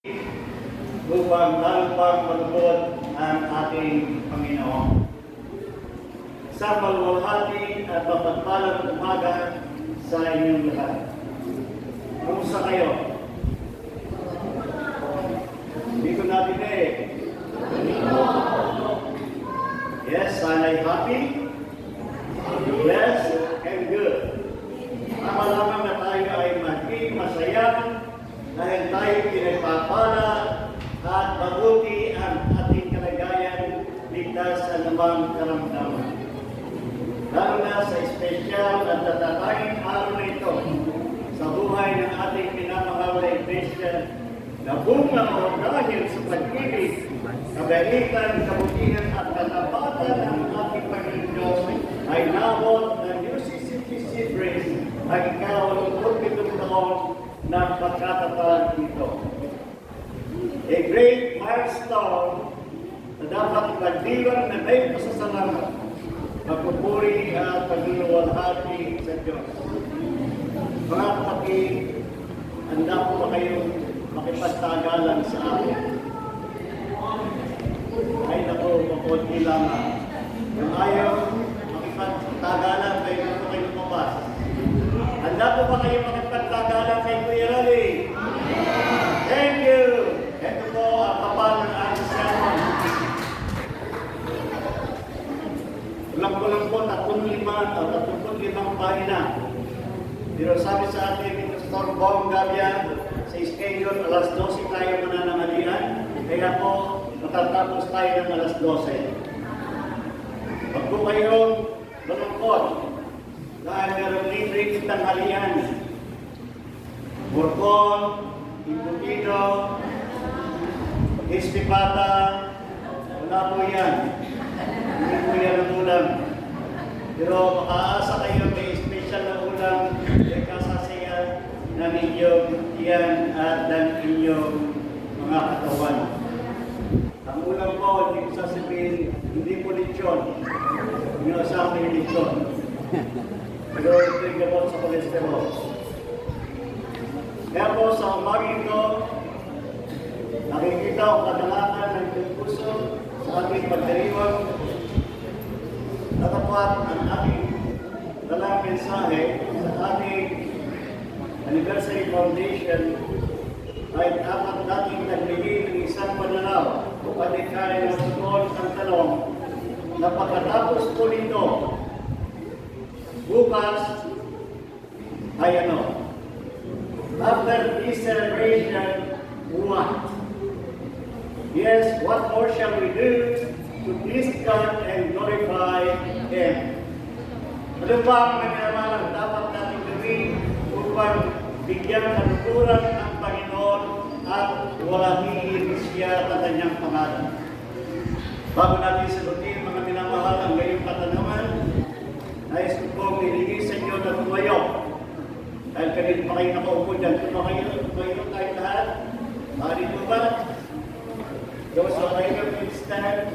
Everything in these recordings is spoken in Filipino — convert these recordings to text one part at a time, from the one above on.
upang lalapang malubod ang ating Panginoon. Sa maluwalhati at mapagpalang umaga sa inyong lahat. Kamusta kayo? Hindi ko natin Yes, sana'y happy, blessed, and good. Tama lamang na tayo ay maging masaya dahil tayo pinagpapala at mabuti ang ating kalagayan ligtas sa anumang karamdaman. Lalo na sa espesyal at tatatanging araw na ito sa buhay ng ating pinamahal na Iglesia na bunga o dahil sa pag-ibig, kabaitan, kabutihan at katapatan ng ating Panginoon Diyos ay nabot ng UCCTC Praise ang ika-87 taon ng pagkatapat nito. A great milestone na dapat pagdiwang na may pasasalamat, magpupuri at pagluluwalhati sa Diyos. Mga kapatid, handa po ba kayong makipagtagalan sa akin? Ay naku, makunti lamang. Kung ayaw makipagtagalan, kayo na po kayo lumabas. Handa po ba kayo makipagtagalan kay Kuya Rally? Thank you! Ito po ang kapal ng ating sermon. Kulang-kulang po, 35 pahina. Pero sabi sa atin, ni Pastor Bong Gabian, sa schedule, alas 12 tayo mananangalian. Kaya po, matatapos tayo ng alas 12. Huwag po kayong malungkot dahil meron libre tanghalian. Burkon, Imputido, Istipata, wala po yan. Hindi po yan ang ulam. Pero makaasa kayo may special na ulam, may kasasaya ng inyong tiyan at ng inyong mga katawan. Ang ulam po, hindi ko sasabihin, hindi po lechon. Hindi ko sasabihin lechon. Pero ito yung gamot sa kolesterol. Kaya po sa umaging ito, nakikita ang kadalakan ng puso sa ating pagdiriwang. Tatapat ang ating dalang mensahe sa ating Anniversary Foundation ay dapat natin nagbigay ng isang pananaw o panikay ng tungkol ang tanong na pagkatapos po nito, bukas ay ano? After this celebration, what? Yes, what more shall we do to please God and glorify Him? Ano ba ang minamalang dapat natin gawin upang bigyan kanukuran ang Panginoon at walahiin siya sa kanyang pangalan? Bago natin sagutin mga minamahal ang ngayong katanungan, nais ko pong nilingin sa inyo na tumayo. Dahil kanina pa kayo nakaupo dyan, tumayo tayo lahat. Bakit po ba? Those who are able to stand.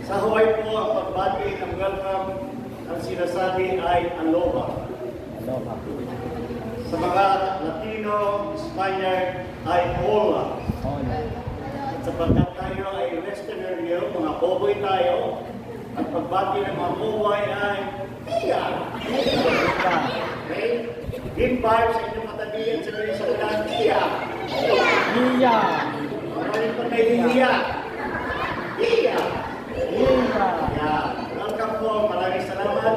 Sa Hawaii po, ang pagbati ng welcome, ang sinasabi ay aloha. Aloha. Sa mga Latino, Spaniard ay hola. Hola. At sapagkat tayo ay Westerner nyo, mga boboy tayo, ang pagbati ng mga boboy ay iya. Okay? Give five sa inyong katabihan sa mga sa ulan, iya. Iya. Maraming pa kayo iya. Iya. Iya. Yeah. Welcome po, maraming salamat.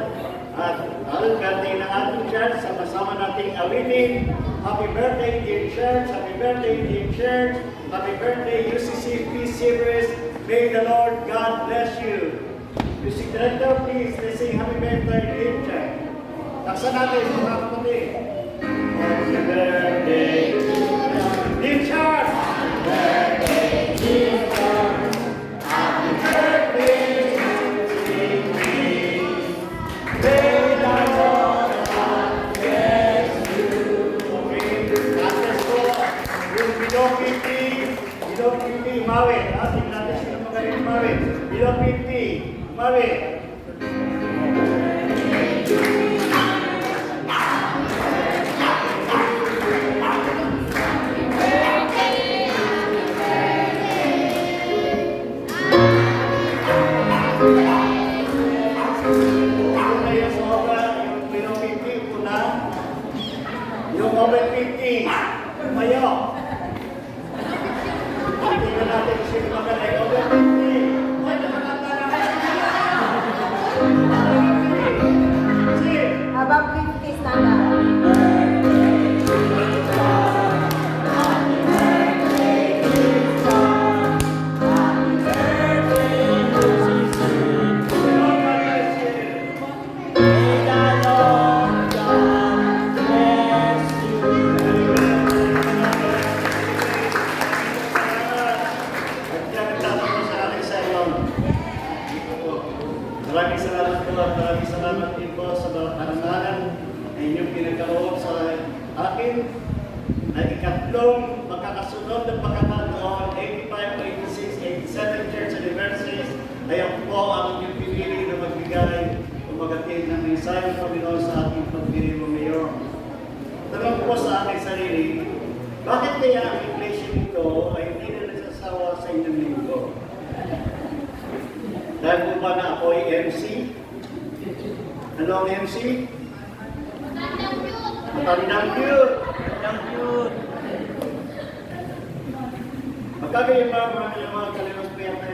At ang birthday ng ating church, sama-sama nating awitin. Happy birthday, dear church. Happy birthday, dear church. Happy birthday, UCC Peace Series. May the Lord God bless you. Music director, please, let's sing Happy Birthday, dear church. Taksa natin, mga kapatid. Happy birthday, dear church. Happy birthday, dear church. Happy birthday to me. May the Lord God bless you. Okay, natin po, yung Bilong Pipi, Mawin. Ating natin sila magaling Mawin. Bilong Pipi, Mawin. kasunod ng pagkakataon, 85, 86, 87 church anniversaries, ay ako po ang inyong pinili na magbigay o magatid ng mensahe ng Panginoon sa ating pagpili mo ngayon. Tanong ko sa aking sarili, bakit kaya ang iglesia nito ay hindi na nagsasawa sa inyong linggo? Dahil po ba na ako ay MC? Ano ang MC? Matandang cute! Ang cute. Magkagayon ba mga kalimutan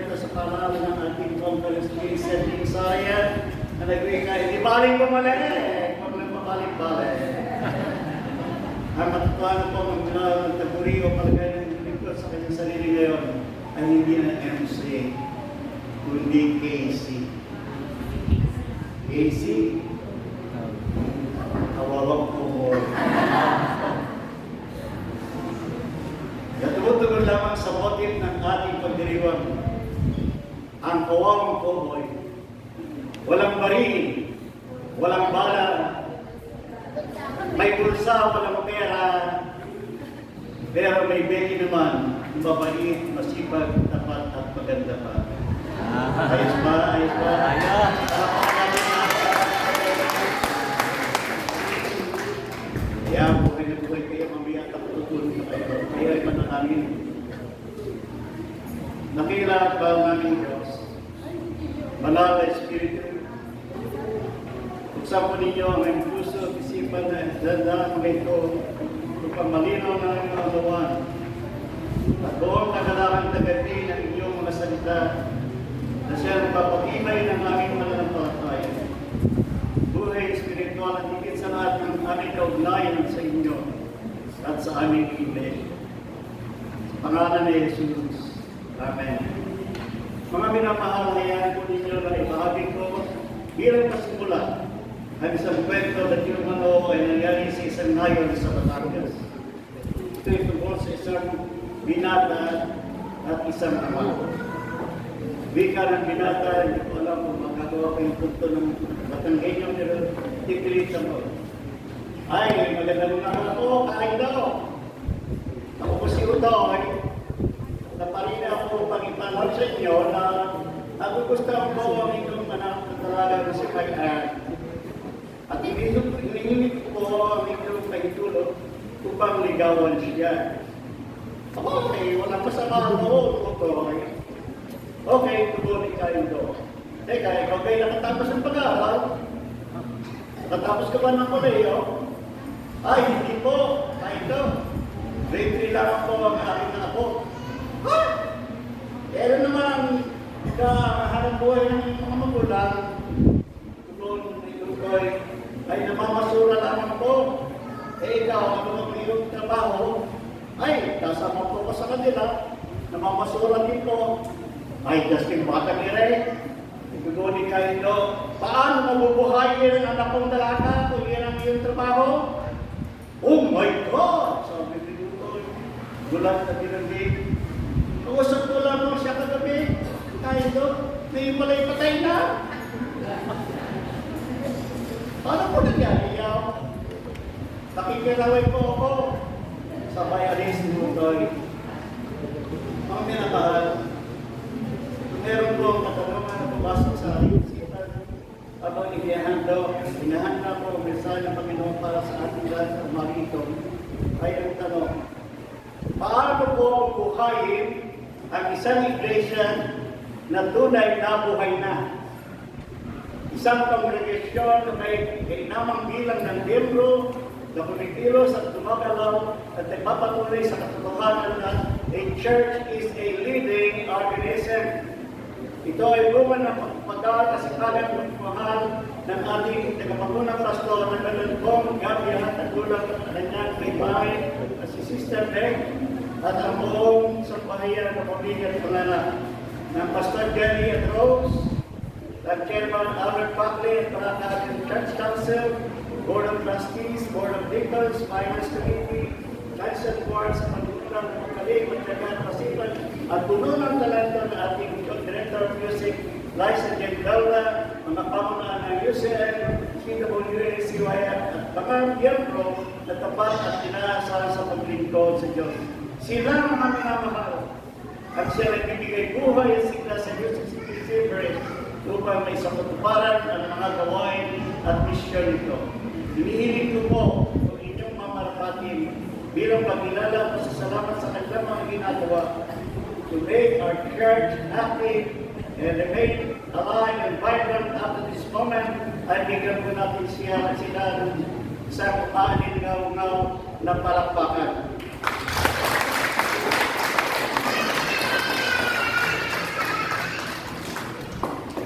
ito sa pangalan ng ating conference setting Sayan na nagwing na hindi baling pumali huwag lang mabaling-balik. Ang matutuan po ng nagtaguri o palagay ng lingkod sa kanyang sarili ngayon ay hindi na MC, kundi Casey. Casey, kawawang po. Natutulog lamang sa motif ng ating pagdiriwang. Ang kawawang cowboy, walang baril, walang bala, may bulsa, walang pera, pero may beki naman, mabait, masipag, tapat at maganda pa. Ayos ba? Ayos ba? Ayos. Kaya po kayo buhay kayo mamaya takutulog na kayo. Kaya ay manangangin. Nakilala ba ang aming Diyos? Banal na Espiritu. Buksan po ninyo ang aming puso at isipan na dandaan mga ito upang malinaw na ang mga gawan. At doon nagalakan tagadi ng inyong mga salita na siya nagpapakimay ng aming mananampalataya. Buhay espiritual at higit sa lahat ng aming kaugnayan sa inyo at sa aming iglesia. Sa pangalan ni Jesus. Amen. Mga minamahal, hayaan po ninyo na ibahagi ko bilang pasimula ang isang kwento na tinumano ay nangyari sa isang ngayon sa Batangas. Ito ay tungkol sa isang binata at isang ama. Wika ng binata, hindi ko alam kung magagawa ko yung punto ng Batanggenyo, pero tipilit mo. Ay, magandang mga ako, kain daw. Ako po si Udoy. Naparina ako pag-ipanap sa inyo na nagugustuhan ko ang inyong anak na talaga na si Kayan. At ininimit ko ang inyong kahitulog upang ligawan siya. Okay, walang masama ako, Udoy. Okay, tuloy kayo doon. Teka, ikaw kayo nakatapos ng pag-aaral? Nakatapos ka ba ng koleyo? Ay, hindi po. Ay, ito. Grade 3 lang po ang aking apo. Ha? Pero naman, kahanap buhay ng mga magulang, tulong ni Lugoy, ay namamasura lamang po. Eh, ikaw, ano ang iyong trabaho? Ay, kasama po ko sa kanila. Namamasura din po. Ay, Justin, baka nire. Iguguni kayo ito. Paano mabubuhayin ang anak kong dalaga kung yan ang iyong trabaho? Oh my God! Sabi ni Lugoy. Gulat na tinanggig. Kausap ko lamang siya kagabi. Tayo ito. May pala'y patay na. Paano po nangyari yaw? Nakikiraway po ako. Sabay alis ni Lugoy. Mga minamahal. Meron po ang katanungan na pumasok sa ating isipan habang inihanda po ang mensahe ng Panginoon para sa ating lahat sa umaga ito ay ang tanong, paano po buhayin ang isang iglesia na tunay na buhay na? Isang kongregasyon na may kainamang bilang ng miyembro na kumikilos at tumagalaw at nagpapatuloy sa katotohanan na a church is a living organism. Ito ay bunga ng pagkakasipagan ng mahal ng ating tagapagunang pastor na Kong Gabia at gulang ng kanyang kaibahay na si Sister Meg at ang buong sambahayan ng pamilya at pangalan ng Pastor Jenny at Rose, ng Chairman Albert Packley at mga Church Council, Board of Trustees, Board of Deacons, Finance Committee, Council Board sa pagkukulang ng magaling, magdagan, pasipan, at puno ng talento ng ating Director of Music, Liza Gendelda, mga pamunaan ng UCL, CWA, CYF, at mga miyembro na tapat at inaasahan sa paglingkod sa Diyos. Sila ang mga minamahal. At siya nagbibigay buhay at sigla sa Diyos sa Siyempre upang may sakatuparan ang mga gawain at misyon nito. Hinihiling ko po kung inyong mamarapatin bilang pagkilala at pasasalamat sa kanilang mga ginagawa to make our church active and remain alive and vibrant after this moment. Ay bigyan po natin sila ng isang maalingaw-ngaw na palakpakan.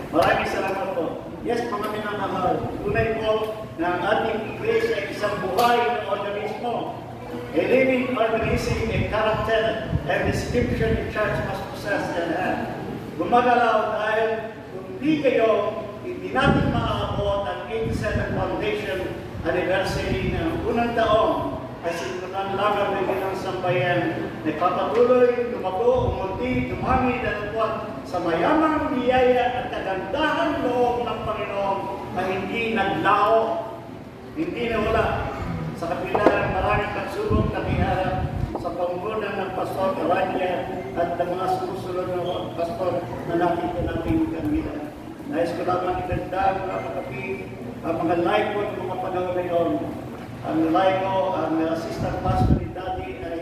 Maraming salamat po. Yes, mga minamahal, tunay po na ang ating iglesia ay isang buhay na organismo. A living organism, a character and description the church must possess and have. Gumagalaw dahil kung hindi natin maaabot ang 87th foundation anniversary ng unang taon ay sinunan lamang ng ilang sambayan na papatuloy, lumago, umunti, dumami, dalapot sa mayamang biyaya at kagandahan loob ng Panginoon na hindi naglaho, hindi nawala. Sa kapila ng maraming pagsubok na kiharap sa pangunguna ng Pastor Aranya at ng mga sumusunod na pastor na nakita natin kanila. Nais ko lamang itagdag mga kapatid, ang mga laiko ng mga panahon ngayon. Ang laiko, ang assistant pastor ni Daddy ay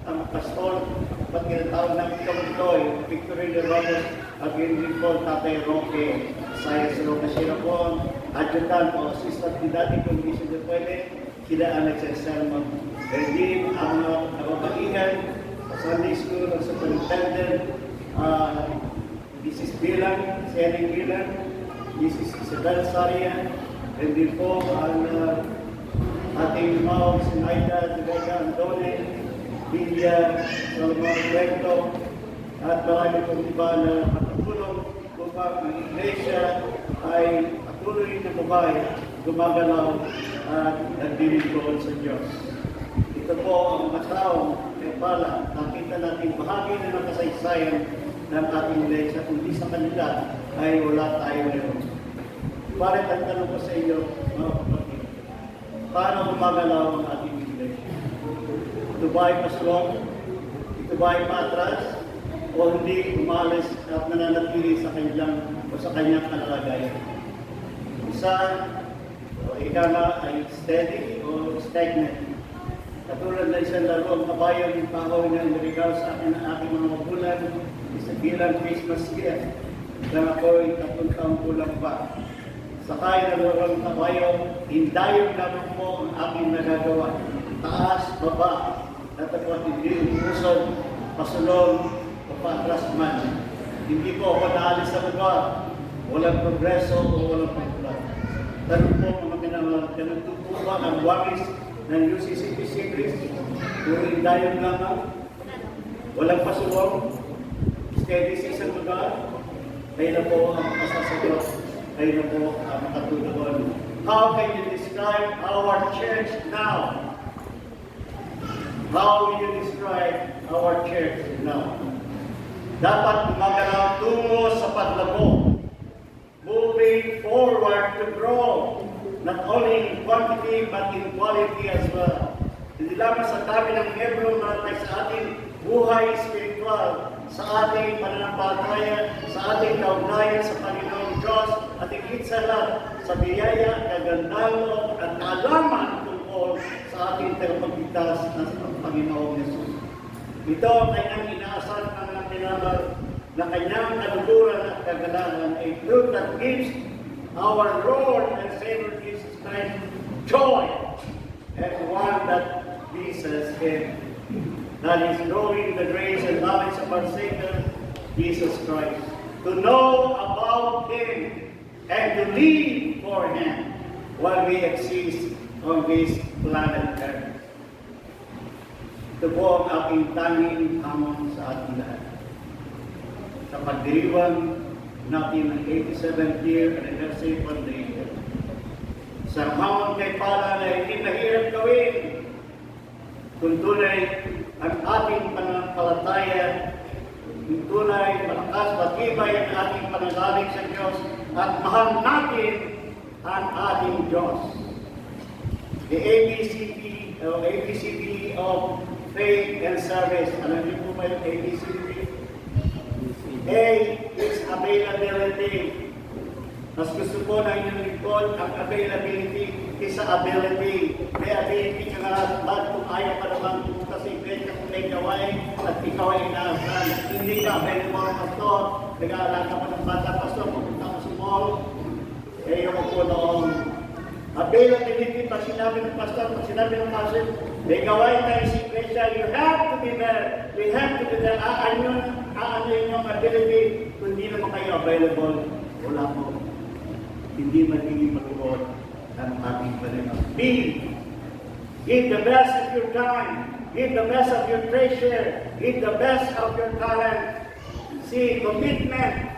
ang pastor, at ginatawag ng Itoy, Victorino Ramos, at yun din po, Tatay Roque, Sayas Roque, sila po ang adjutant o assistant ni Daddy kung hindi sila pwede. Sila ang nagsasalmang. Hindi ang nababaihan sa Sunday School at sa Superintendent, Mrs. Bilang, Sering Bilang, Mrs. Isabel Sarian, and din po ang ating Mao, Sinaida, Rebecca Andone, Villa, Salomon Recto, at marami pong iba na matutulong upang ang Iglesia ay patuloy na buhay, gumagalaw at nagdilingkod sa Diyos. Ito po ang mga taong may pala, nakita natin bahagi na ng kasaysayan ng ating Iglesia. Kundi sa kanila ay wala tayo ngayon. Bakit ang tanong ko sa iyo, mga kapatid, paano gumagalaw ang ating Iglesia? Ito ba ay pasulong? Ito ba ay patras? O hindi umalis at nananatili sa kanyang kalagayan? Isa, ika nga ay steady o stagnant. Katulad na isang laro, ang kabayo ng pahaw niya nirigao sa akin ng aking mga magulang isa bilang Christmas gift na ako'y 3 taong kulang pa. Sakay na laro ng kabayo, hindayog naman po ang aking nagagawa. Taas, baba, at ako at hindi umusod, pasulong, o patras man. Hindi po ako naalis sa lugar. Walang progreso o walang pagkulat. Tanong po mga pinangalat, nagtutuwa ba ang wangis ng UCCPC Christ? Puro indayong lamang? Walang pasulong? Steady sa isang lugar? Kayo na po ang masasagot. Kayo na po ang makatulungan. How can you describe our church now? How will you describe our church now? Dapat gumagalaw tungo sa paglago. Moving forward to grow, not only in quantity but in quality as well. Hindi lamang sa dami ng miyembro natin sa ating buhay spiritual, sa ating pananampalataya, sa ating kaugnayan sa Panginoong Diyos, at higit sa lahat sa biyaya, kagandahan at kaalaman tungkol sa ating tagapagligtas na sa Panginoong Yesus. Ito ang kanyang inaasahan ng mga pinamar na kanyang kaluguran at kagalahan, a truth that gives our Lord and Savior Jesus Christ joy, and one that pleases Him. That is knowing the grace and knowledge of our Savior, Jesus Christ. To know about Him and to live for Him while we exist on this planet Earth. Ito po ang aking tanging hamon sa ating lahat. Sa pagdiriwang natin ng 87th year anniversary foundation. Sa hamon kay Pala na hindi mahirap gawin, kung tunay ang ating pananampalataya, kung tunay malakas, matibay ang ating pananalig sa Diyos, at mahal natin ang ating Diyos. The ABCD of faith, and service. Alam niyo po ba yung ABCD? A is availability. Mas gusto ko na inyong lingkod ang availability kaysa ability. May ability ka nga lahat kung ayaw pa naman pumunta sa iglesia kung may gawain at ikaw ay inaasahan. Hindi ka available, pastor. Nag-aalala ka pa ng bata, pastor, pupunta ko sa mall. Eh, yung po noong availability, pag sinabi ng pastor, pag sinabi ng pastor, may gawain tayo sa iglesia, you have to be there. We have to be there. Ano yung ability kung hindi naman kayo available. Wala po. Hindi magiging maluwag ang ating Panginoon. B, give the best of your time. Give the best of your treasure. Give the best of your talent. C, commitment.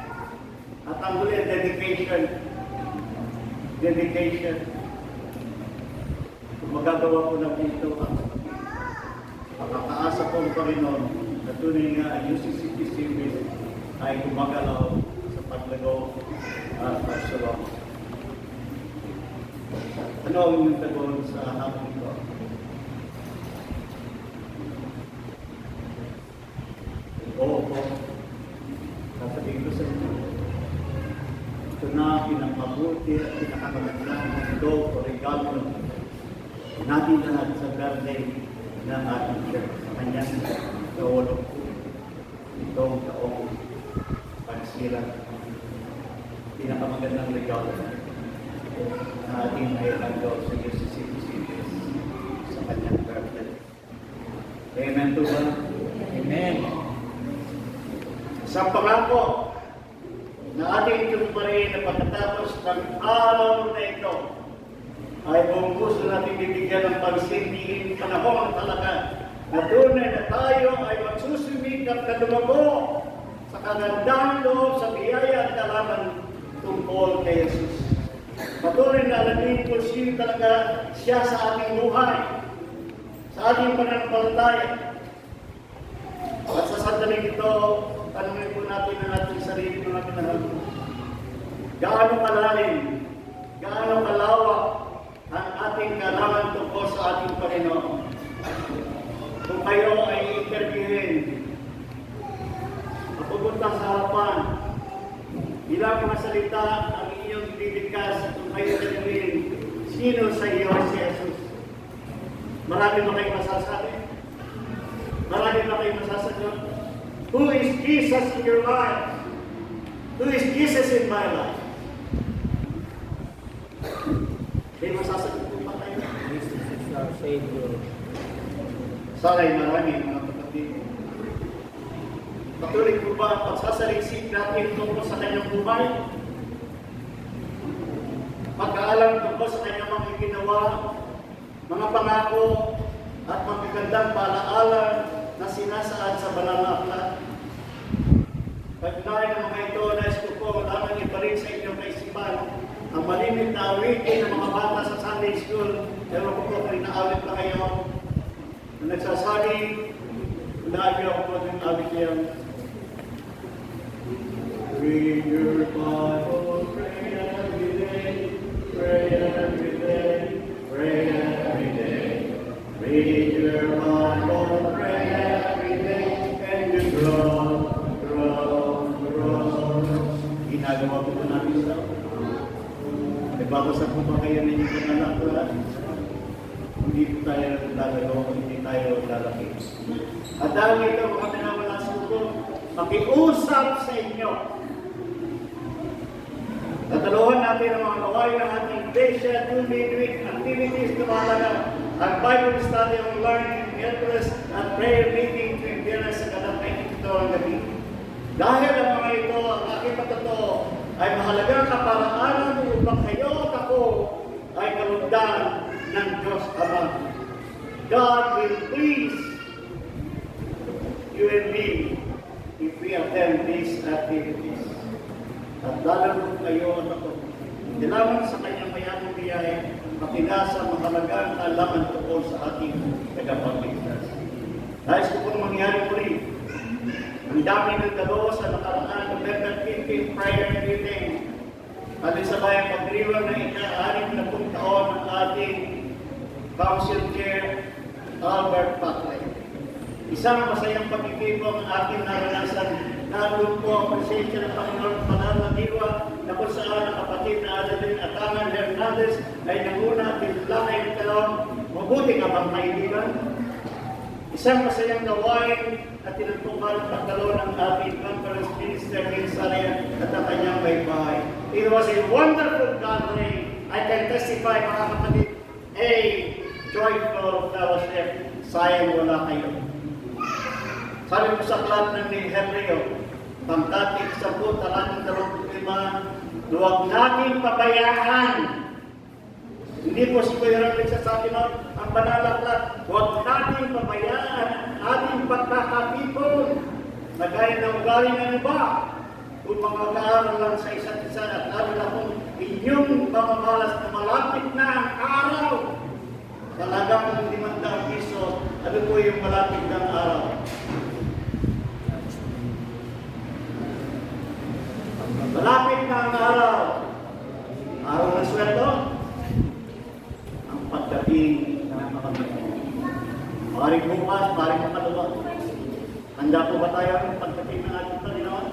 At ang huli, dedication. Dedication. Kung magagawa ko na dito, makakaasa ko ang Panginoon na tunay nga ang UCCP service ay gumagalaw sa paglago at pagsulong. Ano ang inyong tagon sa hapon ito? Oo po. Sasabihin ko sa inyo. Ito na pinakamabuti at pinakamagandang mundo o regalo natin lahat sa birthday ng ating church. Sa kanyang kawalong itong taong pagsira. Pinakamagandang regalo na ating nailandaw sa UCCP sa kanyang birthday. Amen to ba? Amen. Sa pangako na ating tumparin na pagkatapos ng araw na ito ay buong puso natin bibigyan ng pagsindihin panahon talaga na tunay na tayo ay magsusumikap na lumago sa kagandahan loob sa biyaya at kalaman tungkol kay Jesus. Patuloy na alamin kung sino talaga siya sa ating buhay, sa ating pananampalataya. At sa sandaling ito, tanungin po natin ang ating sarili ng ating nalang. Gaano kalalim, gaano kalawak ang ating kalaman tungkol sa ating Panginoon. Kung kayo ay interviewin, mapupunta sa harapan, ilang mga salita ang inyong bibigkas kung kayo interviewin, sino sa iyo si Jesus? Marami ba kayong masasabi? Marami ba kayong masasagot? Who is Jesus in your life? Who is Jesus in my life? May masasagot po ba kayo? Jesus is our Savior. Sana'y marami mga kapatid. Patuloy po ba ang pagsasaliksik natin tungkol sa kanyang buhay? Pagkaalam tungkol sa kanyang mga ginawa, mga pangako, at magagandang paalaala na sinasaad sa banal na aklat. Pagkain ng mga ito, nais ko po lamang iparin sa inyong kaisipan ang malimit na awitin ng mga bata sa Sunday School. Pero ko po kung inaawit na kayo na nagsasabi, unahin ako po ng awit niya. Read your Bible, pray every day, pray every day, pray every day. Read your Bible, pray every day, and you grow. Ginagawa po natin sa nagbabasa po ba kayo ng inyong panalakla? Hindi po tayo lalagawa, hindi tayo lalaki. At dahil ito, mga pinawala sa ko, makiusap sa inyo. Tataluhan natin ang mga gawain ng ating iglesia, 2 midweek activities na mahalaga, ang Bible study online, interest, at prayer meeting tuwing Biyernes sa kalapay ito ang gabi. Dahil ang mga ito, ang aking patotoo, ay mahalagang kaparaanan upang kayo at ako ay kalugdan ng Diyos Ama. God will please you and me if we attend these activities. At lalo kayo at ako, hindi lamang sa kanyang mayamang biyaya, makinasa mahalagang alaman tungkol sa ating tagapagligtas. Nais ko pong mangyari po rin. Ang dami ng dalo sa nakaraan November 15 prayer meeting at sa bayang pagdiriwang na ika-6 na taon ng ating Council Chair Albert Paclay. Isang masayang pagkikipong ang aking naranasan na doon po ang presensya ng Panginoon pananadiwa na kung saan ang kapatid na Adeline Atangan Hernandez ay nanguna at tinulakay ng talon. Mabuti ka bang kaibigan? Isang masayang gawain at tinutungkal ng pagkalon ng ating conference minister Lynn Sarayan at ang kanyang baybahay. It was a wonderful gathering. I can testify, mga kapatid, a joyful fellowship. Sayang wala kayo. Sabi ko sa aklat ng ni Hebreo, pangkating 10, talagang 25, huwag natin pabayaan. Hindi po si Kuya Ron nagsasabi nun, ang banal na aklat, huwag natin pabayaan ang ating pagkakatipon na gaya ng ugali ng iba. Kung mag-aaral lang sa isa't isa at lalo na kung inyong mamamalas na malapit na ang araw, talagang 500 piso, ano po yung malapit ng araw? Malapit na ang araw. Araw ng sweldo. Ang pagdating ng mga kapatid. Maring bukas, maring makalawa. Handa po ba tayo ng pagdating ng ating Panginoon?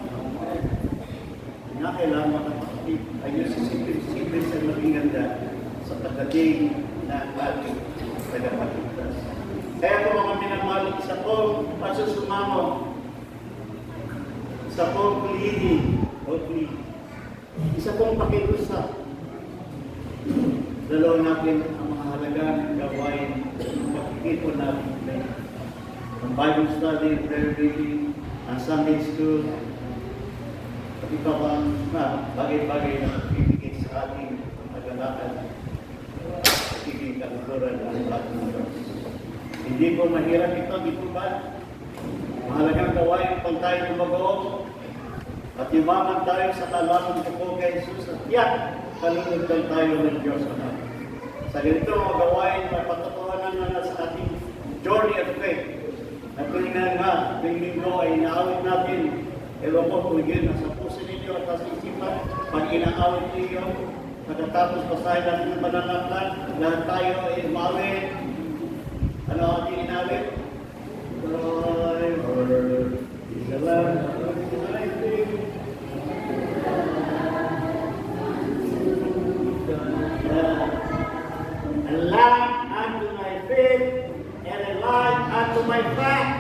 Nga kailangan mga kapatid ay yung sisipin sa maging ganda sa pagdating ng ating tagapagligtas. Kaya po mga minamahal, isa pong pagsusumamo, isa pong pleading, isa pong pakiusap. Dalaw natin ang mga halagang gawain ng pagkikipon natin. Ang Bible study, prayer reading, ang Sunday school, at iba pang bagay-bagay na magbibigay sa ating paglalakad, pagiging kalukuran ng ating Diyos. Hindi po mahirap ito, di po ba? Mahalagang gawain pag tayo lumagoob at yumaman tayo sa kalaman ko po kay Jesus at yan, kalunod tayo ng Diyos. Sa ganito mga gawain, mapatotohanan na nasa ating journey of faith. At kung nga, tuwing linggo ay inaawit natin, ewan ko kung yun, nasa puso ninyo at nasa isipan, pag inaawit ninyo, pagkatapos basahin natin ng pananaklan, lahat tayo ay umawit. Ano ang ating inawit? Lord, is the Lamb of a lamp unto my feet and a light unto my path.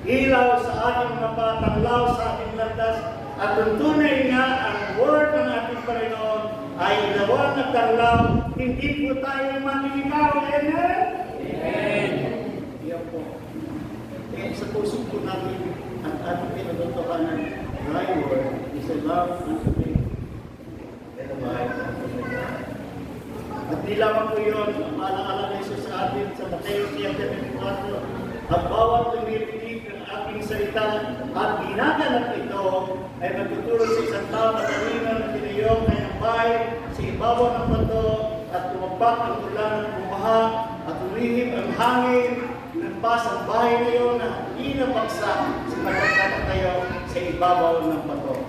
Ilaw sa ating mga patanglaw sa ating landas at tuntunay nga ang word ng ating Panginoon ay ilawan at tanglaw, hindi po tayo maniligaw. Amen? Amen. Yan po. Eh, sa puso po natin ang ating pinatutuhanan, thy word is a lamp unto me and a light unto my path. At nilaman po yun, ang maalang-alang na isa sa atin sa Mateo 7:24, ang bawat tumirinig ng aking salita at ginaganap ito ay magtutulong sa isang tao na kanina na tinayong kanyang bahay sa ibabaw ng bato at tumabak ang ulan at bumaha at umihip ang hangin, nagpas ang bahay na yun na hindi nabagsak sa pagkakatayo sa ibabaw ng bato.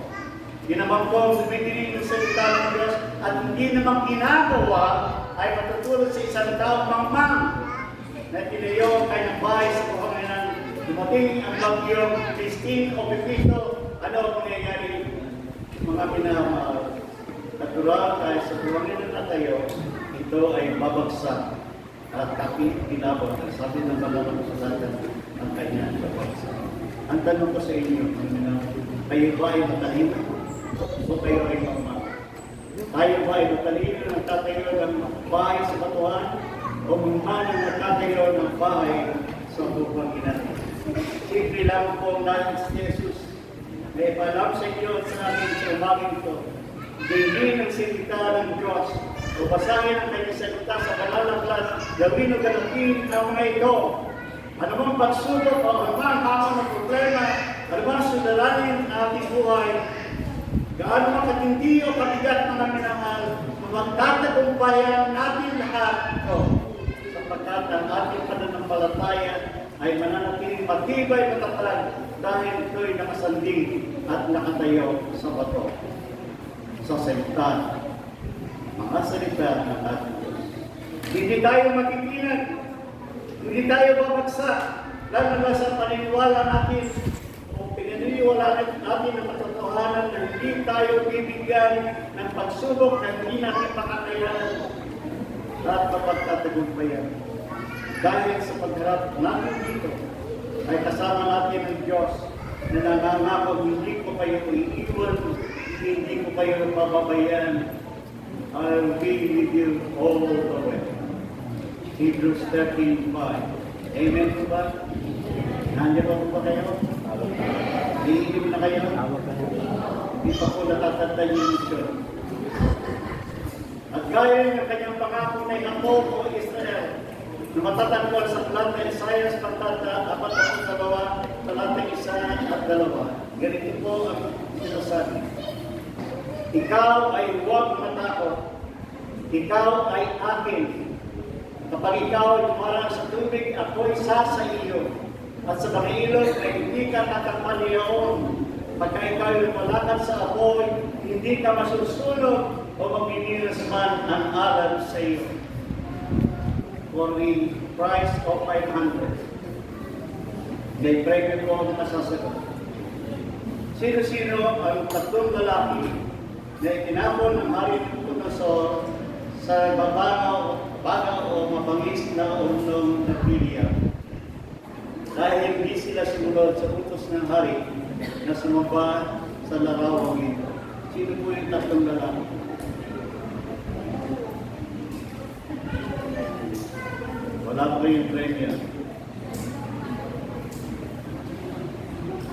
Yun naman po ang sumigiling ng salita ng Diyos at hindi naman ginagawa ay matutulog sa isang taong mangmang na tinayo kanyang bahay sa buhanginan. Dumating ang bagyong Christine o Pepito. Ano ang mangyayari? Mga pinamahal. Natural tayo sa buhanginan na tayo, ito ay babagsak at kinabot. Sabi ng Panginoon sa Satan ang kanyang babagsak. Ang tanong ko sa inyo, kayo ba ay matalino? O kayo ay mamahal? Tayo ba ay matalino ng tatayo ng bahay sa batuhan? O mamahal ng tatayo ng bahay sa buhanginan? Simple lang po ang nais ni Jesus na ipalam sa inyo at sa amin sa umaging ito. Dinhin ang salita ng Diyos o basahin ang kanyang salita sa banal na aklat, gawin o ganapin ang mga ito. Ano bang pagsubok o ano bang hamon ng problema, ano bang sudalanin ang ating buhay, gaano makatindi o kabigat mga minamahal, magtatagumpayan natin lahat ito sapagkat ang ating pananampalataya ay mananatiling matibay matatag dahil ito'y nakasanding at nakatayo sa bato. Sa salita, mga salita ng ating Diyos. Hindi tayo matitinag, hindi tayo babagsak, lalo na sa paniniwala natin o pinaniniwala natin ng katotohanan na hindi tayo bibigyan ng pagsubok na hindi natin makakayanan at mapagtatagumpayan. Dahil sa pagharap natin dito, ay kasama natin ang Diyos na nangangako, hindi ko kayo iiwan, hindi ko kayo pababayaan. I'll be with you all the way. Hebrews 13:5. Amen po ba? Nandiyan po ba kayo? Iinom na kayo? Hindi pa po natatanda yung mission. At gaya ng kanyang pangako na inako po Israel, na matatagpuan sa aklat ng Isaiah Pagtata, 42, talata 1 at 2. Ganito po ang sinasabi. Ikaw ay huwag matakot. Ikaw ay akin. Kapag ikaw ay tumarang sa tubig, ako'y sasa iyo. At sa mga ilog ay hindi ka tatakpan niyaon. Pagka ikaw ay lumalakad sa apoy, hindi ka masusunog o mamimilas man ang alam sa iyo. For the price of 500. May premyo po ang masasagot. Sino-sino ang tatlong lalaki na itinapon ng hari ng Nabucodonosor sa babaw o mabangis na unong nagpiliya? Dahil hindi sila sumunod sa utos ng hari na sumamba sa larawang ito. Sino po yung tatlong lalaki? Wala pa kayong premyo.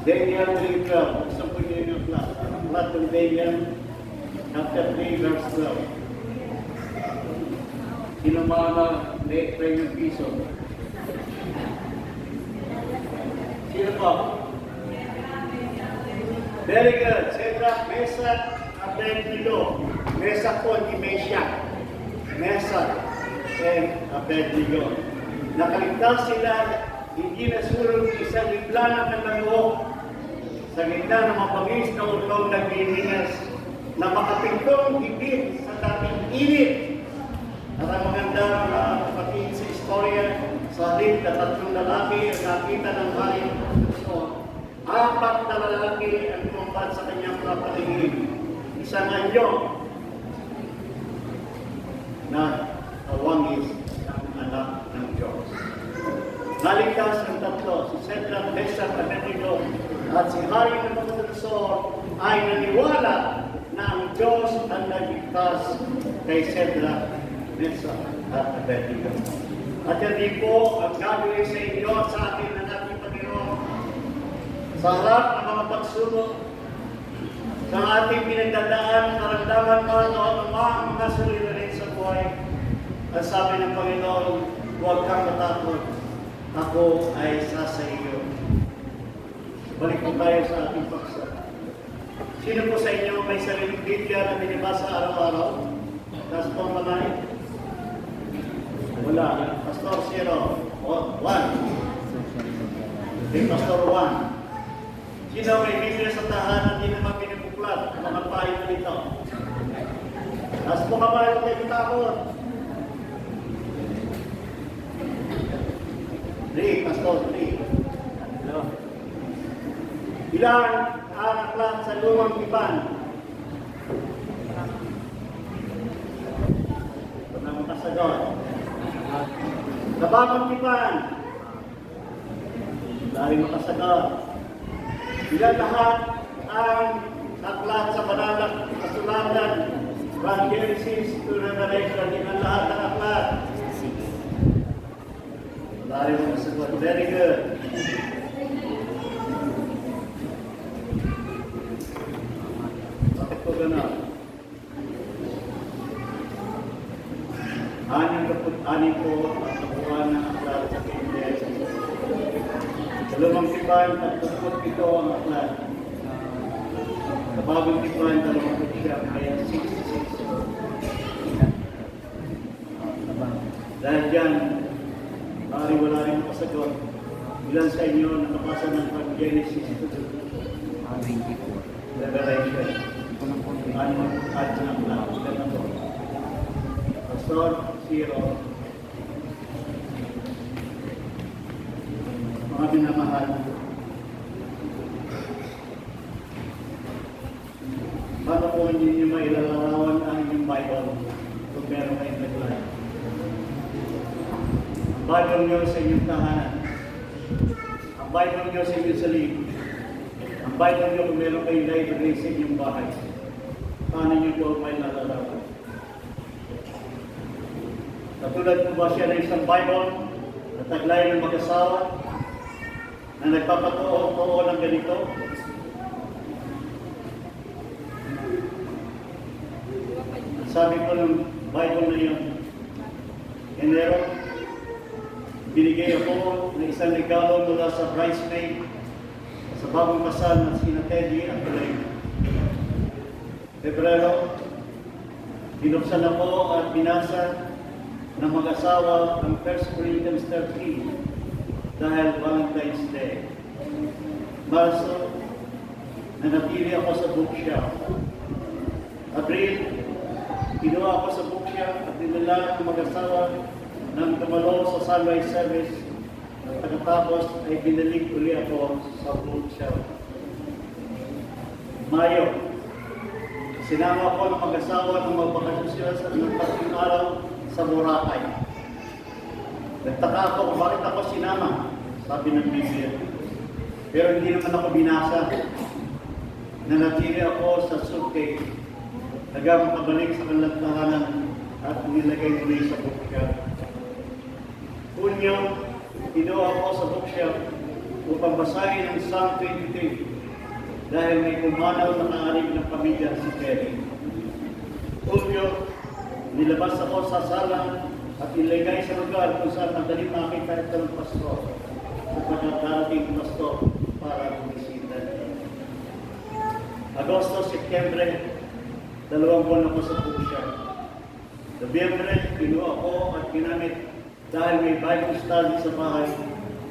Daniel 3:12. Saan po niyo yung aklat? Ang aklat ng Daniel chapter 3 verse 12. Sino mga may premyo piso? Sino po? Very good. Shadrach, Meshach, Abednego. Meshach po, hindi Meshach. Meshach and Abednego. Nakaligtas sila, hindi nasulog isang iblana ng langook sa gitna ng mapangis na ulong naglilinas na makapintong higit sa dating init. At ang maganda na kapatid sa istorya, sa halip na tatlong lalaki ang nakita ng hari ng Nabucodonosor. 4 na lalaki ang tumambad sa kanyang kapaligid. Isang anyo na awangis ng anak ng Diyos. Naligtas ang tatlo, si Shadrach, Meshach, Abednego, at si hari ng Nabucodonosor ay naniwala na ang Diyos ang nagligtas kay Shadrach, Meshach, at Abednego. At hindi po ang gagawin sa inyo at sa atin ng ating Panginoon sa harap ng mga pagsubok, sa ating pinagdadaan, karamdaman man o anumang mga suliranin sa buhay. At sabi ng Panginoon, huwag kang matakot. Ako ay sasa iyo. Balik po tayo sa ating paksa. Sino po sa inyo may sariling Biblia na binibasa araw-araw? Tapos po malay? Wala. Pastor 0. 1. Okay, Pastor 1. Sino may Biblia sa tahanan, hindi naman pinipuklat? Mga payo na dito. Tapos po ka ba yung kayo takot? 3, Pastor 3. Ilan ang aklat sa lumang tipan? Ito na makasagot. Sa bagong tipan? Dahil makasagot. Ilan lahat ang aklat sa banal na kasulatan from Genesis to Revelation? Ilan lahat ang aklat? Dahil makasagot. Very good. Bakit po gano'n? 6 po ang nakuha ng aklat sa Biblia. Sa lumang tipan, 37 ang aklat. Sa bagong tipan, 27, kaya 66. Dahil dyan, maaari wala rin makasagot. Ilan sa inyo nakapasa ng Genesis to Revelation? Ano at ng aklat? Ilan na po? Pastor, 0. Mga minamahal, paano po hindi niyo mailalarawan ang inyong Bible kung meron kayong taglay? Ang Bible niyo sa inyong tahanan, ang Bible niyo sa inyong salib, ang Bible niyo kung meron kayong library sa inyong bahay, paano niyo po mailalarawan? Katulad po ba siya ng isang Bible na taglay ng mag-asawa na nagpapatuo ng ganito? Sabi ko ng Bible na yun, Enero, binigay ako ng isang regalo mula sa bridesmaid sa bagong kasal na sina Teddy at Elaine. Pebrero, binuksan ako at binasa ng mag-asawa ang 1 Corinthians 13 dahil Valentine's Day. Marso, nanatili ako sa bookshelf. Abril, kinuha ako sa bookshelf at dinala ng mag-asawa ng dumalo sa sunrise service. At pagkatapos ay binalik uli ako sa bookshelf. Mayo, sinama ko ng mag-asawa ng magbakasyon sila sa tatlong araw sa Boracay. Nagtaka ako kung bakit ako sinama, sabi ng Biblia. Pero hindi naman ako binasa. Nanatili ako sa suitcase. Hanggang makabalik sa kanilang tahanan at nilagay muli sa bookshelf. Hunyo, kinuha ako sa bookshelf upang basahin ang Psalm 23 dahil may pumanaw na kaarig ng pamilya si Terry. Hulyo, nilabas ako sa sala at ilagay sa lugar kung saan madaling makita ito ng pastor at magdarating pastor para bumisita. Agosto, Setyembre, 2 buwan ako sa bookshelf. Nobyembre, kinuha ako at ginamit dahil may Bible study sa bahay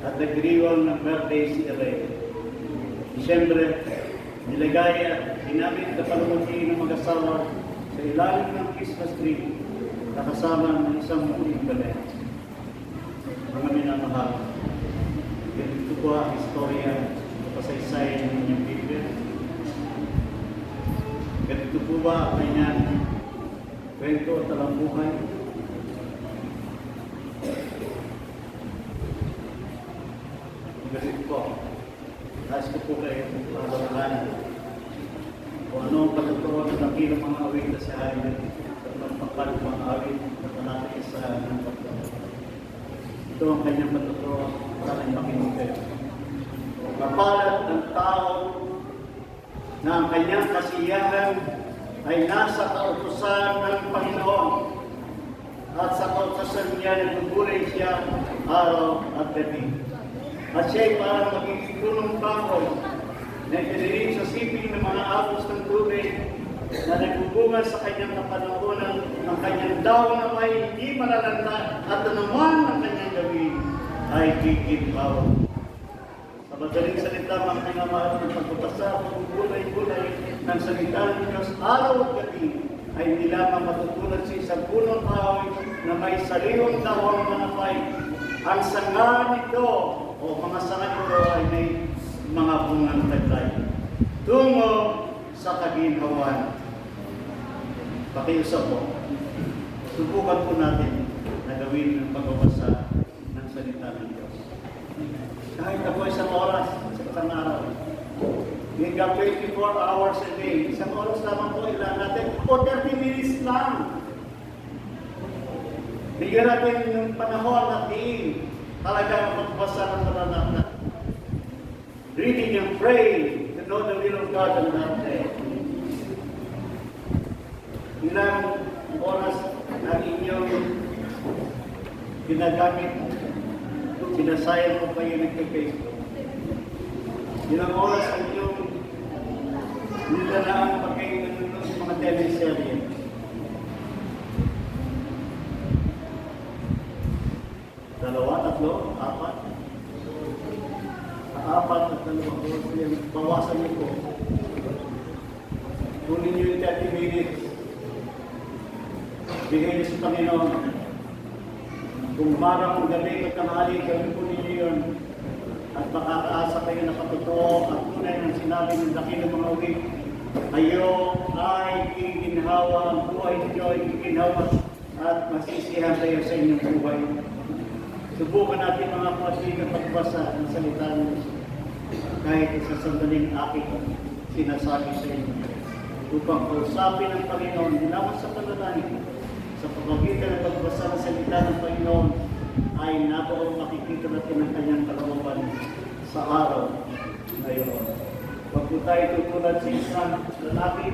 at nagriwang ng birthday si Elaine. Disyembre, nilagay at ginamit na palumunti ng mag-asawa sa ilalim ng Christmas tree na kasama ng isang muling galit. Mga minamahal, ganito po ang istorya na pasaysayan ng inyong Biblia. Ganito po ba ang kanyang kwento at talambuhay? Ganito po. Nais ko po kayo pagkakalanan kung ano ang pagkakatawa ng dakilang mga awit na sa akin at magpapag mga awit na panatay sa ng pagkakatawa. Ito ang kanyang pagkakatawa para kanyang makinig kayo. Kapalat ng tao na ang kanyang kasiyahan ay nasa kautusan ng Panginoon at sa kautusan niya nagbubuhay siya araw at gabi. At siya'y parang magiging punong kahoy na itinirin sa siping ng mga agos ng tubig na nagbubunga sa kanyang kapanahonan ng kanyang daw na may hindi malalanda at naman ang kanyang gabi ay giginhaw. Sa madaling salita, mga minamahal ng pagbabasa ng gulay-gulay ng salita ng Diyos araw at gabi ay hindi lamang matutulad sa isang punong kahoy na may sariwang dahon manapay. Ang sanga nito o mga sanga nito ay may mga bungang taglay tungo sa kaginhawan. Pakiusap po. Subukan po natin na gawin ang pagbabasa ng salita ng Diyos. Kahit ako isang oras sa isang araw. We've got 24 hours a day. Isang oras lamang po ilan natin o 30 minutes lang. Bigyan natin yung panahon at diin talagang magbasa ng malalakna. Reading and praying to know the will of God on that day. Ilang oras ang inyong ginagamit, sinasayang ko pa yung nagka-Facebook. Ilang oras ang inyong nilalaan pag kayo nanonood sa mga teleserye. Dalawa, tatlo, apat. Apat at dalawang oras yan. Bawasan niyo po. Kunin niyo yung 30 minutes. Bigay niyo sa Panginoon. Kung umaga kung gabi at tanghali, gawin po ninyo yun. at makakaasa kayo na patotoo at tunay ng sinabi ng laki ng mga uwing. Kayo ay iginhawa, ang buhay ninyo ay iginhawa at masisihan kayo sa inyong buhay. Subukan natin mga kapatid ang pagbasa ng salita ng Diyos. Kahit sa sandaling aking sinasabi sa inyo. Upang kausapin ng Panginoon, ginamit sa panalangin, sa pamagitan ng pagbasa ng salita ng Panginoon, ay nabaong makikita natin ang kanyang kalooban sa araw ngayon. Huwag po tayo tutulad sa isang lalaki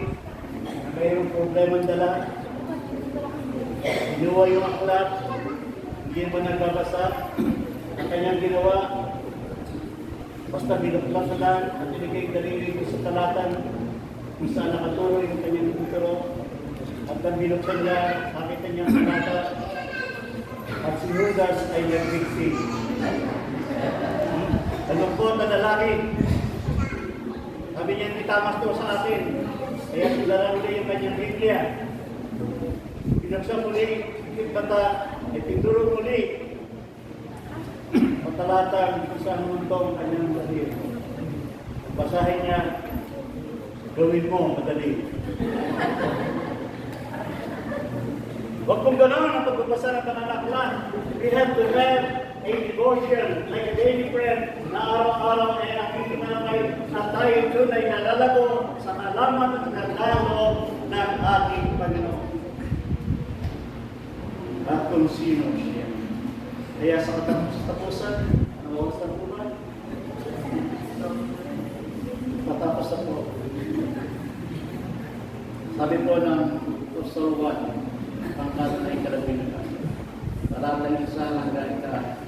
na mayroong problemang dala. Inuwa yung aklat, hindi naman nagbabasa. Ang kanyang ginawa, basta binuklat na lang at binigay yung daliri ko sa talatan kung saan nakatuloy yung kanyang tuturo. At nang binuksan niya, nakita niya ang talata. At si Judas ay nag-victi. Nalungkot na lalaki. Sabi niya, hindi tamas to sa atin. Kaya sila nila yung kanyang Biblia. Binuksan muli, bata, ipinduro muli. Patalatan kung saan muntong kanyang daliri. Basahin niya, gawin mo madali. Huwag kong gano'n ang pagbabasa ng pananaklan. We have to have a devotion, like a daily prayer, na araw-araw ay aking kinamay at tayo doon ay nalalago sa alaman at nalalo ng ating Panginoon. At kung sino siya. Kaya sa katapusan, nawawas na po ba? Patapos na po. Sabi po ng Apostol Juan, pangkat ay kalabing na. Talatang isa hanggang ka.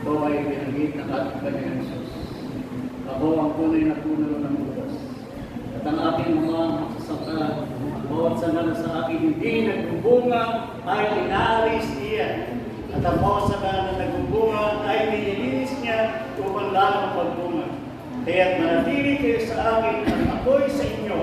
Ito ay binanggit ng ating Panginoon Jesus. Ako ang tunay na puno ng butas. At ang aking mga magsasaka, bawat sanga sa aking hindi nagbubunga ay inaalis niya. At ang bawat sanga na nagbubunga ay nililis niya upang lalong magbunga. Kaya't manatili kayo sa akin at ako'y sa inyo.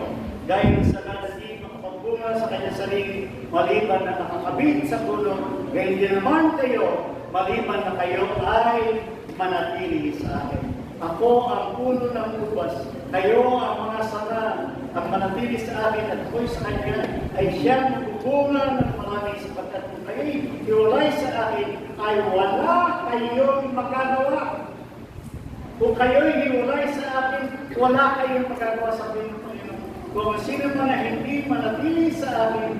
Gaya ng sanga na di makapagbunga sa kanyang sarili, maliban na nakakabit sa puno, gayon din naman kayo, maliban na kayo ay manatili sa akin. Ako ang puno ng ubas, kayo ang mga sanga, ang manatili sa akin at ako'y sa kanya, ay siyang nagbubunga ng marami sapagkat kung kayo'y hiwalay sa akin, ay wala kayong magagawa. Kung kayo'y hiwalay sa akin, wala kayong magagawa sa akin ng Panginoon. Kung sino man na hindi manatili sa akin,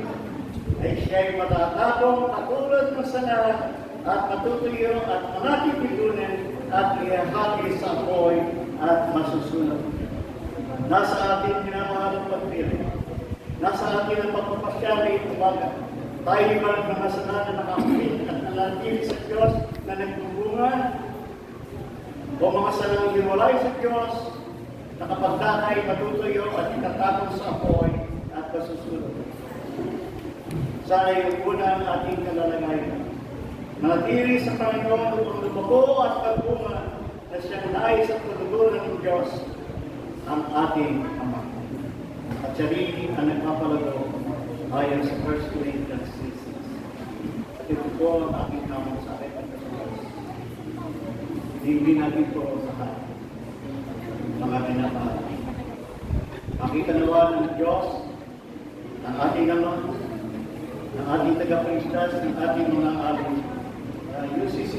ay siya'y matatabong katulad ng sanga at matutuyo at manatitilunan at ihahati sa apoy at masusunod. Nasa atin minamahal ang pagpili. Nasa atin ang pagpapasyali at umaga. Tayo ba ng mga sanga na nakakapit at nanatili sa Diyos na nagbubunga? O mga sanang hiwalay sa Diyos, na kapag dakay matutuyo at itatapon sa apoy at masusunod. Sana yung una ang ating kalalagayan. Manatili sa Panginoon upang lumako at pagbunga na siyang nais at tuluguran ng Diyos ang ating Ama. At siya rin ang nagpapalago ayon sa 1 Corinthians 3:6. At ito po ang aking namang sa akin at kasunod. Hindi natin po sa mga minamahal. Makita nawa ng Diyos, ng ating Ama, ng ating tagapagligtas, ng ating mga alin, UCC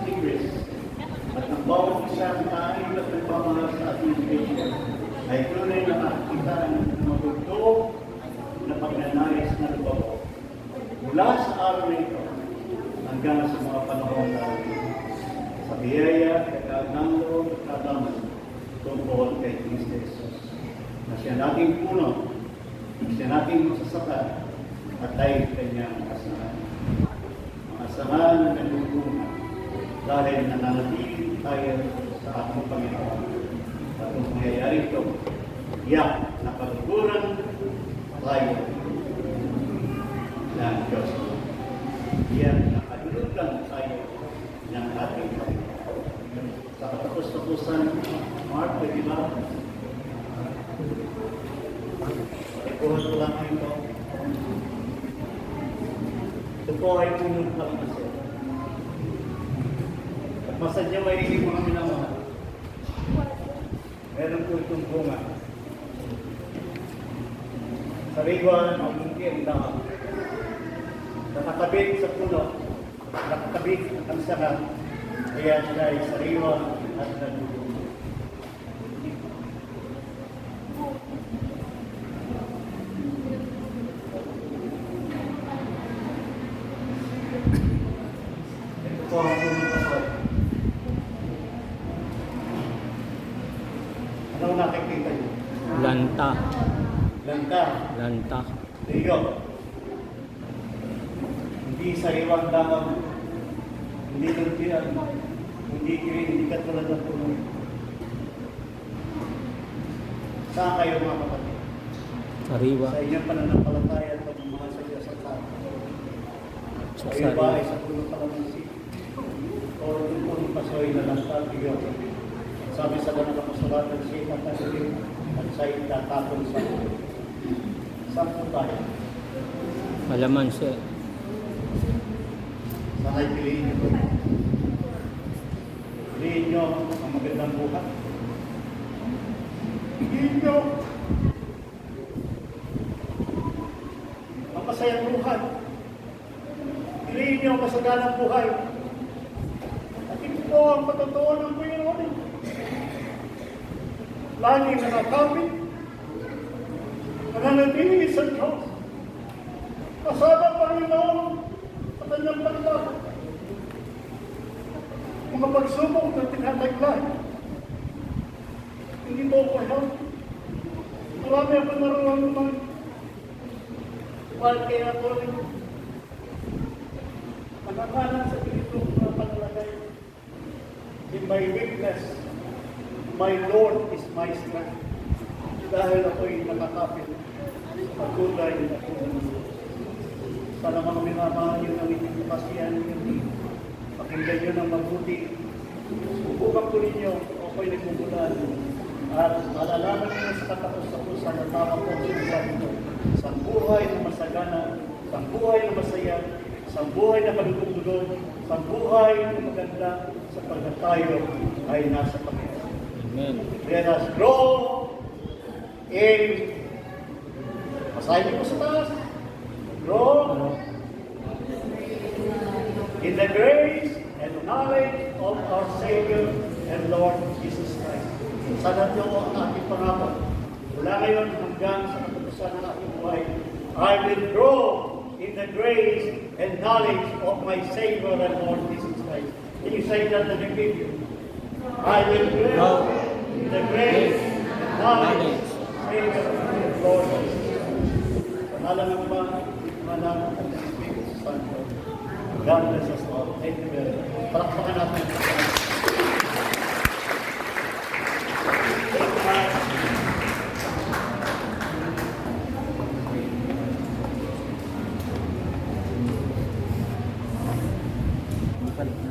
Igres, at ng bawat isang tayo at nagpamahal sa ating Iglesia, ay tunay na makikita ng magugtog na pagnanais na lubago. Mula sa araw na ito, hanggang sa mga panahon natin, sa biyaya, kagandang at kadaman, tungkol kay Kristo Jesus. Na siya nating puno, siya nating masasaka, at tayo kanyang kasahan. Mga sahan na nagbubunga dahil nananatili tayo sa ating Panginoon. At kung mangyayari ito, iyak na pagkukuran tayo ng Diyos. Iyak na kadulugan tayo ng ating Panginoon. Sa katapos-tapusan, Mark, pwede ba? Ikuhan ko lang ito. Ito po ay punong pagmasya. At Basta niya may mga minamahal. Meron po itong bunga. Sariwa ang hindi ang dahon. Nakakabit sa puno. Nakakabit ang sanga. Kaya siya ay sariwa at nagbubunga. Ito po ang pumuntasay. Ano nakikita niyo? Lanta. Lanta. Lanta. Liyo. Hindi sariwang dahon. Hindi luntian. Hindi katulad ng puno. Saan kayo mga kapatid? Sariwa. Sa inyong pananampalataya at pagmamahal sa Diyos at tao. Sa Kayo ba ay sariwa. sa puno pa lang ng sip? O yung puno pasoy na lanta, liyo. Sabi sa ganang kapasulatan siya at nasilim at sa'yo tatapon sa puno. Saan po tayo? Malaman siya. Saan ay piliin niyo po? Piliin niyo ang magandang buhay. Piliin niyo ang masayang buhay. Piliin niyo ang masaganang buhay. At ito po ang patotoo ng Panginoon. Lagi nakakapit, nananatili sa Diyos. Kasama ang Panginoon sa kanyang paglaban. Mga pagsubok na tinataglay. Hindi mo ko help. Marami ako naroon naman. While kaya ako rin. Nakakanan sa ganitong mga panalagay. In my weakness, my Lord is my strength. Dahil ako'y nakakapit sa pagkulay na ako. Sana mga minamahal yun ang inyong kapasihan ninyo. Pakinggan nyo ng mabuti. Subukan ko ninyo, ako'y nagmumulan. At malalaman ninyo sa katapos-tapusan na tama po sinasabi ko. Sa buhay na masagana, sa buhay na masaya, sa buhay na kalugod-lugod, sa buhay na maganda, sapagkat tayo ay nasa Panginoon. Amen. Let us grow in, masahin ko sa taas, grow in the grace and knowledge of our Savior and Lord Jesus Christ. Sana ito ang ating pangako. Mula ngayon hanggang sa katapusan ng ating buhay, I will grow in the grace and knowledge of my Savior and Lord Jesus Christ. Can you say that in the video? I will grow in the grace and knowledge of Savior and Lord Jesus Christ. Pangalan ng Ama, pangalan ng Espiritu Santo. God bless us all. Thank you very much. Palakpakan natin. Balik na.